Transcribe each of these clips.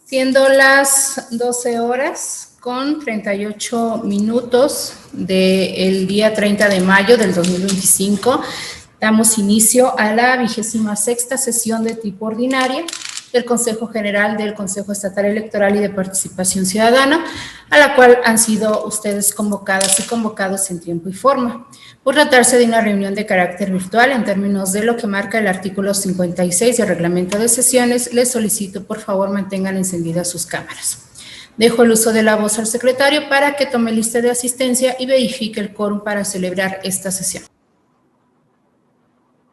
Siendo las 12 horas con 38 minutos del día 30 de mayo del 2025, damos inicio a la 26ª sesión de tipo ordinaria del Consejo General del Consejo Estatal Electoral y de Participación Ciudadana, a la cual han sido ustedes convocadas y convocados en tiempo y forma. Por tratarse de una reunión de carácter virtual en términos de lo que marca el artículo 56 del reglamento de sesiones, les solicito por favor mantengan encendidas sus cámaras. Dejo el uso de la voz al secretario para que tome lista de asistencia y verifique el quórum para celebrar esta sesión.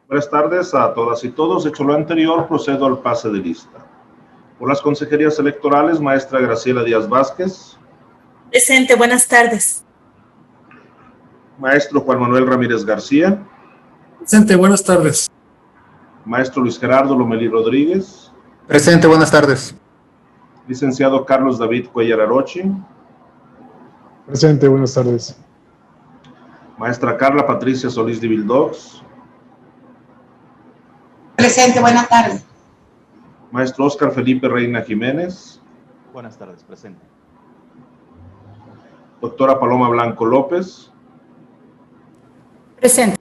Buenas tardes a todas y todos. Hecho lo anterior, procedo al pase de lista. Por las consejerías electorales, maestra Graciela Díaz Vázquez. Presente, buenas tardes. Maestro Juan Manuel Ramírez García. Presente, buenas tardes. Maestro Luis Gerardo Lomelí Rodríguez. Presente, buenas tardes. Licenciado Carlos David Cuellar Arochi. Presente, buenas tardes. Maestra Carla Patricia Solís de Vildox. Presente, buenas tardes. Maestro Óscar Felipe Reina Jiménez. Buenas tardes, presente. Doctora Paloma Blanco López. Presente.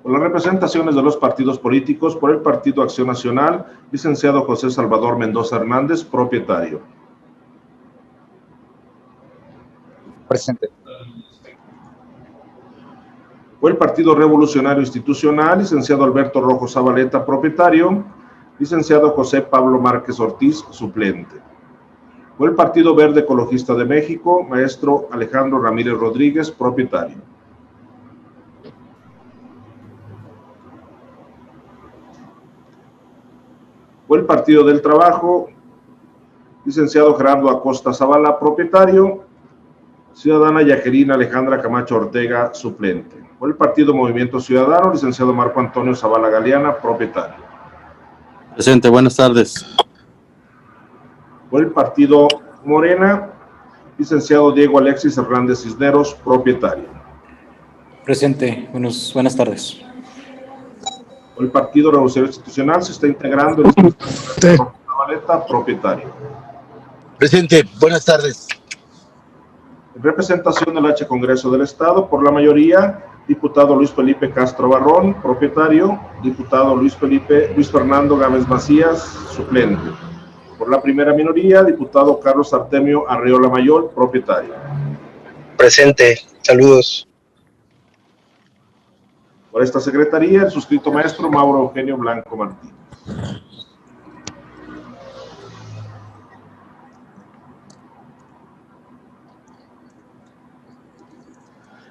Por las representaciones de los partidos políticos, por el Partido Acción Nacional, licenciado José Salvador Mendoza Hernández, propietario. Presente. Por el Partido Revolucionario Institucional, licenciado Alberto Rojo Zabaleta, propietario. Licenciado José Pablo Márquez Ortiz, suplente. Por el Partido Verde Ecologista de México, maestro Alejandro Ramírez Rodríguez, propietario. Por el Partido del Trabajo, licenciado Gerardo Acosta Zavala, propietario. Ciudadana Jacqueline Alejandra Camacho Ortega, suplente. Por el Partido Movimiento Ciudadano, licenciado Marco Antonio Zavala Galeana, propietario. Presente, buenas tardes. Por el Partido Morena, licenciado Diego Alexis Hernández Cisneros, propietario. Presente, buenas tardes. Por el Partido Revolucionario Institucional se está integrando el licenciado Zabaleta, propietario. Presente, buenas tardes. En representación del H Congreso del Estado, por la mayoría, diputado Luis Felipe Castro Barrón, propietario. Diputado Luis Fernando Gámez Macías, suplente. Por la primera minoría, diputado Carlos Artemio Arreola Mayol, propietario. Presente, saludos. Por esta secretaría, el suscrito maestro Mauro Eugenio Blanco Martínez.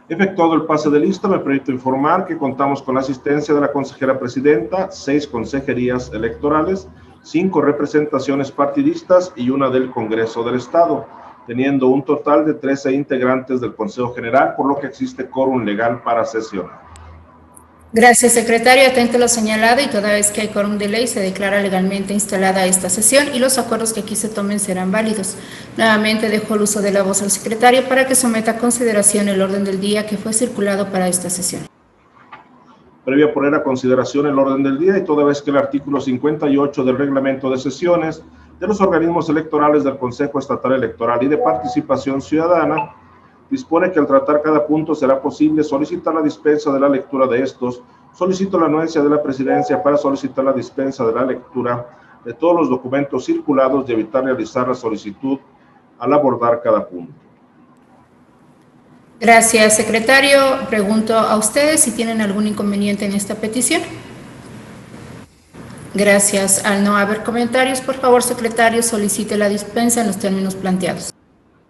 Efectuado el pase de lista, me permito informar que contamos con la asistencia de la consejera presidenta, 6 consejerías electorales, 5 representaciones partidistas y una del Congreso del Estado, teniendo un total de 13 integrantes del Consejo General, por lo que existe quórum legal para sesionar. Gracias, secretario. Atento a lo señalado y toda vez que hay quórum de ley se declara legalmente instalada esta sesión y los acuerdos que aquí se tomen serán válidos. Nuevamente dejo el uso de la voz al secretario para que someta a consideración el orden del día que fue circulado para esta sesión. Previo a poner a consideración el orden del día y toda vez que el artículo 58 del reglamento de sesiones de los organismos electorales del Consejo Estatal Electoral y de Participación Ciudadana dispone que al tratar cada punto será posible solicitar la dispensa de la lectura de estos. Solicito la anuencia de la presidencia para solicitar la dispensa de la lectura de todos los documentos circulados y evitar realizar la solicitud al abordar cada punto. Gracias, secretario. Pregunto a ustedes si tienen algún inconveniente en esta petición. Gracias. Al no haber comentarios, por favor, secretario, solicite la dispensa en los términos planteados.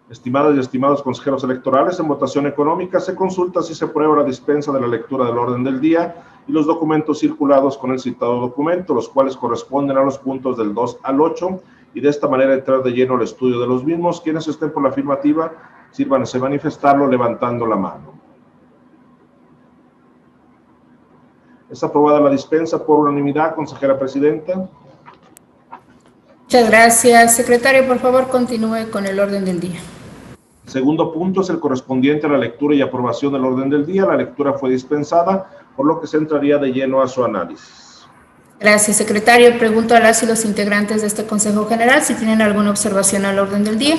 Estimadas y estimados consejeros electorales, en votación económica se consulta si se aprueba la dispensa de la lectura del orden del día y los documentos circulados con el citado documento, los cuales corresponden a los puntos del 2 al 8, y de esta manera entrar de lleno al estudio de los mismos. Quienes estén por la afirmativa, sírvanse manifestarlo levantando la mano. Es aprobada la dispensa por unanimidad, consejera presidenta. Muchas gracias, secretario. Por favor, continúe con el orden del día. El segundo punto es el correspondiente a la lectura y aprobación del orden del día. La lectura fue dispensada, por lo que se entraría de lleno a su análisis. Gracias, secretario. Pregunto a las y los integrantes de este Consejo General si tienen alguna observación al orden del día.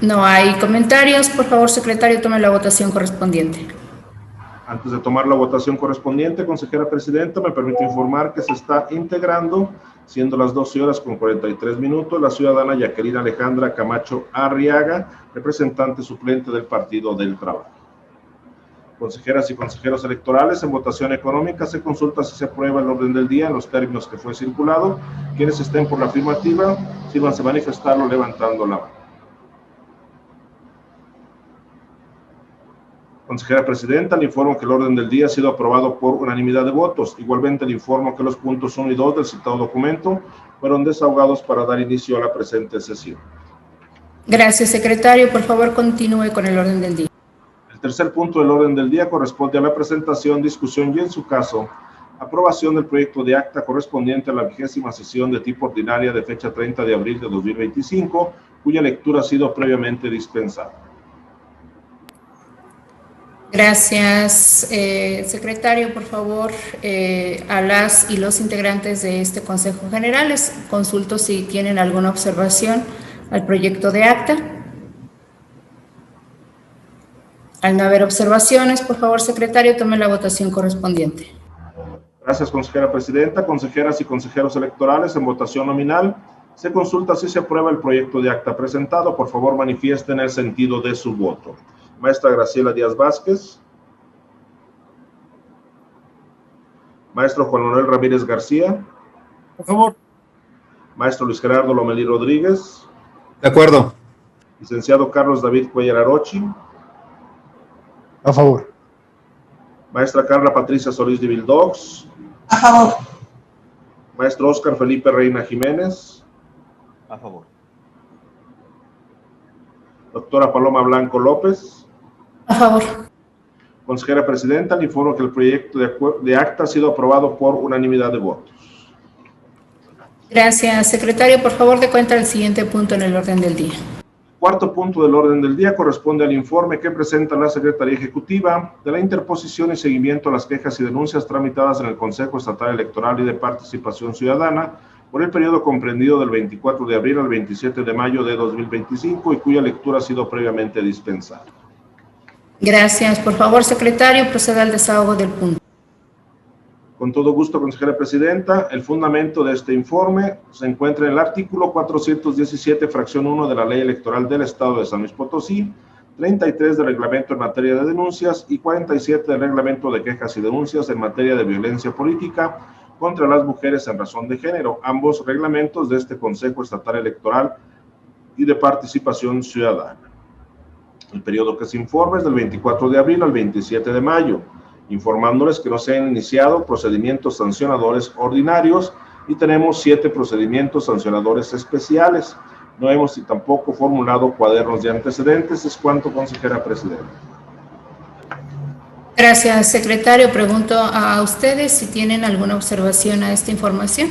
No hay comentarios. Por favor, secretario, tome la votación correspondiente. Antes de tomar la votación correspondiente, consejera presidenta, me permite informar que se está integrando, siendo las 12 horas con 43 minutos, la ciudadana Jacqueline Alejandra Camacho Arriaga, representante suplente del Partido del Trabajo. Consejeras y consejeros electorales, en votación económica se consulta si se aprueba el orden del día en los términos que fue circulado. Quienes estén por la afirmativa, sírvanse manifestarlo levantando la mano. Consejera presidenta, le informo que el orden del día ha sido aprobado por unanimidad de votos. Igualmente le informo que los puntos 1 y 2 del citado documento fueron desahogados para dar inicio a la presente sesión. Gracias, secretario. Por favor, continúe con el orden del día. El tercer punto del orden del día corresponde a la presentación, discusión y, en su caso, aprobación del proyecto de acta correspondiente a la 20ª sesión de tipo ordinaria de fecha 30 de abril de 2025, cuya lectura ha sido previamente dispensada. Gracias, secretario. Por favor, a las y los integrantes de este Consejo General les consulto si tienen alguna observación al proyecto de acta. Al no haber observaciones, por favor, secretario, tome la votación correspondiente. Gracias, consejera presidenta. Consejeras y consejeros electorales, en votación nominal se consulta si se aprueba el proyecto de acta presentado. Por favor, manifiesten el sentido de su voto. Maestra Graciela Díaz Vázquez. Maestro Juan Manuel Ramírez García. Por favor. Maestro Luis Gerardo Lomelí Rodríguez. De acuerdo. Licenciado Carlos David Cuellar Arochi. A favor. Maestra Carla Patricia Solís de Vildox. A favor. Maestro Óscar Felipe Reina Jiménez. A favor. Doctora Paloma Blanco López. A favor. Consejera presidenta, le informo que el proyecto de acta ha sido aprobado por unanimidad de votos. Gracias, secretario. Por favor, dé cuenta del siguiente punto en el orden del día. Cuarto punto del orden del día corresponde al informe que presenta la Secretaría Ejecutiva de la interposición y seguimiento a las quejas y denuncias tramitadas en el Consejo Estatal Electoral y de Participación Ciudadana por el periodo comprendido del 24 de abril al 27 de mayo de 2025 y cuya lectura ha sido previamente dispensada. Gracias. Por favor, secretario, proceda al desahogo del punto. Con todo gusto, consejera presidenta. El fundamento de este informe se encuentra en el artículo 417, fracción 1 de la Ley Electoral del Estado de San Luis Potosí, 33 del Reglamento en materia de denuncias y 47 del Reglamento de quejas y denuncias en materia de violencia política contra las mujeres en razón de género, ambos reglamentos de este Consejo Estatal Electoral y de Participación Ciudadana. El periodo que se informa es del 24 de abril al 27 de mayo, informándoles que no se han iniciado procedimientos sancionadores ordinarios y tenemos 7 procedimientos sancionadores especiales. No hemos tampoco formulado cuadernos de antecedentes. Es cuanto, consejera presidenta. Gracias, secretario. Pregunto a ustedes si tienen alguna observación a esta información.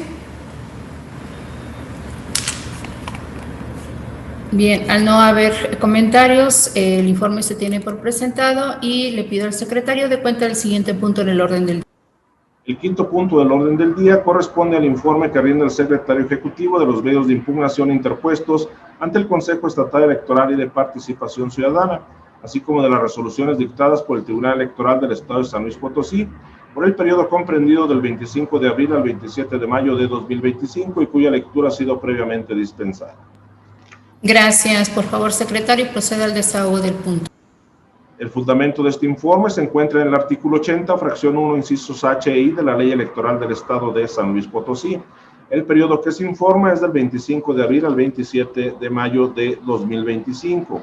Bien, al no haber comentarios, el informe se tiene por presentado y le pido al secretario de cuenta del siguiente punto en el orden del día. El quinto punto del orden del día corresponde al informe que rinda el secretario ejecutivo de los medios de impugnación interpuestos ante el Consejo Estatal Electoral y de Participación Ciudadana, así como de las resoluciones dictadas por el Tribunal Electoral del Estado de San Luis Potosí por el periodo comprendido del 25 de abril al 27 de mayo de 2025 y cuya lectura ha sido previamente dispensada. Gracias. Por favor, secretario, proceda al desahogo del punto. El fundamento de este informe se encuentra en el artículo 80, fracción 1, incisos H e I de la Ley Electoral del Estado de San Luis Potosí. El periodo que se informa es del 25 de abril al 27 de mayo de 2025.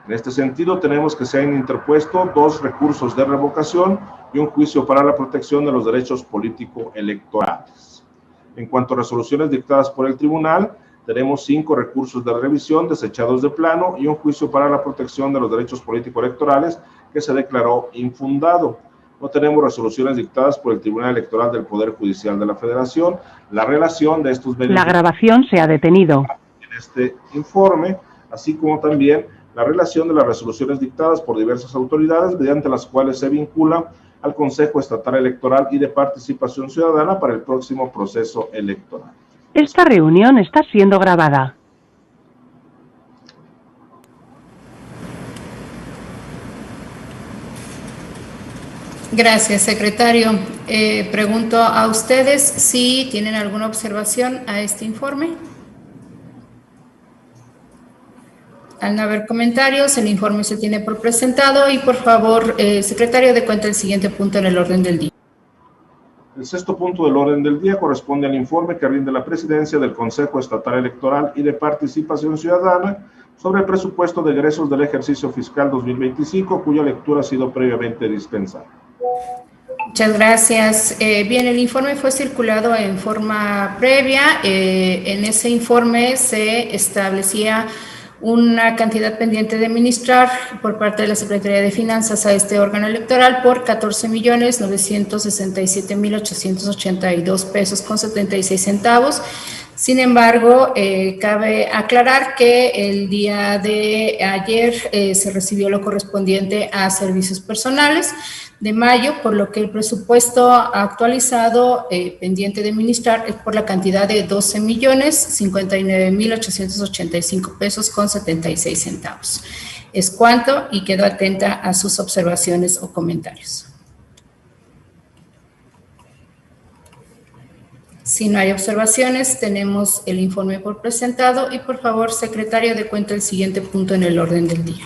En este sentido, tenemos que se han interpuesto 2 recursos de revocación y un juicio para la protección de los derechos político-electorales. En cuanto a resoluciones dictadas por el tribunal, tenemos 5 recursos de revisión desechados de plano y un juicio para la protección de los derechos político-electorales que se declaró infundado. No tenemos resoluciones dictadas por el Tribunal Electoral del Poder Judicial de la Federación. La relación de estos beneficios. La grabación se ha detenido. En este informe, así como también la relación de las resoluciones dictadas por diversas autoridades mediante las cuales se vincula al Consejo Estatal Electoral y de Participación Ciudadana para el próximo proceso electoral. Esta reunión está siendo grabada. Gracias, secretario. Pregunto a ustedes si tienen alguna observación a este informe. Al no haber comentarios, el informe se tiene por presentado y, por favor, secretario, dé cuenta del siguiente punto en el orden del día. El sexto punto del orden del día corresponde al informe que rinde la presidencia del Consejo Estatal Electoral y de Participación Ciudadana sobre el presupuesto de egresos del ejercicio fiscal 2025, cuya lectura ha sido previamente dispensada. Muchas gracias. Bien, el informe fue circulado en forma previa. En ese informe se establecía una cantidad pendiente de administrar por parte de la Secretaría de Finanzas a este órgano electoral por 14.967.882 pesos con 76 centavos. Sin embargo, cabe aclarar que el día de ayer se recibió lo correspondiente a servicios personales de mayo, por lo que el presupuesto actualizado pendiente de administrar es por la cantidad de 12.059.885 pesos con 76 centavos. Es cuanto y quedo atenta a sus observaciones o comentarios. Si no hay observaciones, tenemos el informe por presentado y, por favor, secretario, dé cuenta el siguiente punto en el orden del día.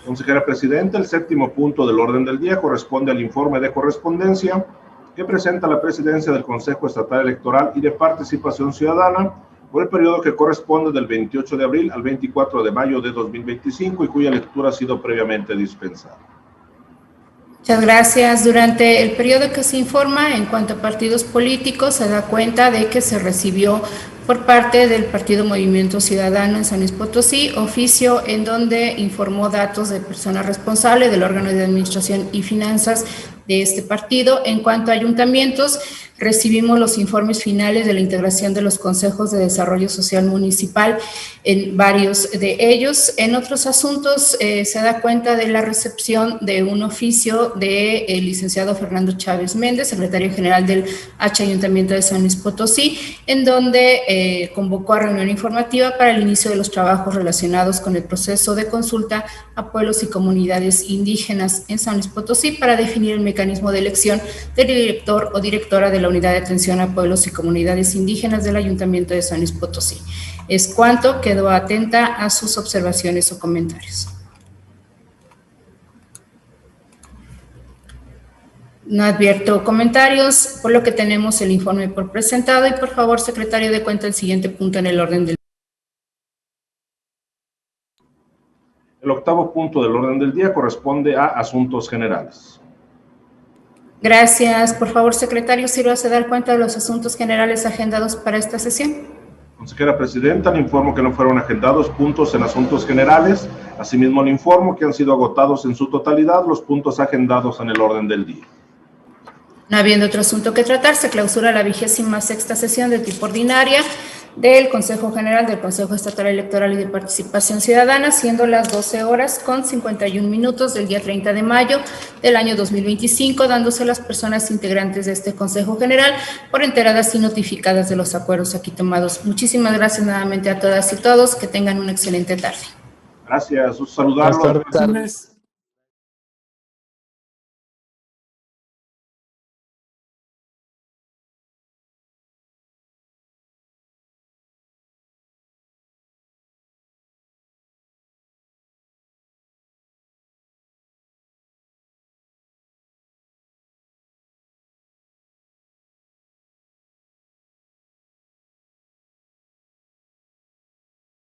Consejera Presidenta, el séptimo punto del orden del día corresponde al informe de correspondencia que presenta la Presidencia del Consejo Estatal Electoral y de Participación Ciudadana por el periodo que corresponde del 28 de abril al 24 de mayo de 2025 y cuya lectura ha sido previamente dispensada. Muchas gracias. Durante el periodo que se informa, en cuanto a partidos políticos, se da cuenta de que se recibió por parte del Partido Movimiento Ciudadano en San Luis Potosí, oficio en donde informó datos de persona responsable del órgano de administración y finanzas de este partido. En cuanto a ayuntamientos, recibimos los informes finales de la integración de los consejos de desarrollo social municipal en varios de ellos. En otros asuntos se da cuenta de la recepción de un oficio del licenciado Fernando Chávez Méndez, secretario general del Ayuntamiento de San Luis Potosí, en donde convocó a reunión informativa para el inicio de los trabajos relacionados con el proceso de consulta a pueblos y comunidades indígenas en San Luis Potosí para definir el mecanismo de elección del director o directora de la Unidad de Atención a Pueblos y Comunidades Indígenas del Ayuntamiento de San Luis Potosí. Es cuanto, quedo atenta a sus observaciones o comentarios. No advierto comentarios, por lo que tenemos el informe por presentado y, por favor, secretario, dé cuenta el siguiente punto en el orden del día. El octavo punto del orden del día corresponde a asuntos generales. Gracias. Por favor, secretario, sírvase a dar cuenta de los asuntos generales agendados para esta sesión. Consejera Presidenta, le informo que no fueron agendados puntos en asuntos generales. Asimismo, le informo que han sido agotados en su totalidad los puntos agendados en el orden del día. No habiendo otro asunto que tratar, se clausura la 26ª sesión de tipo ordinaria del Consejo General del Consejo Estatal Electoral y de Participación Ciudadana, siendo las 12 horas con 51 minutos del día 30 de mayo del año 2025, dándose a las personas integrantes de este Consejo General por enteradas y notificadas de los acuerdos aquí tomados. Muchísimas gracias nuevamente a todas y todos. Que tengan una excelente tarde. Gracias. Saludarlos. Buenas tardes.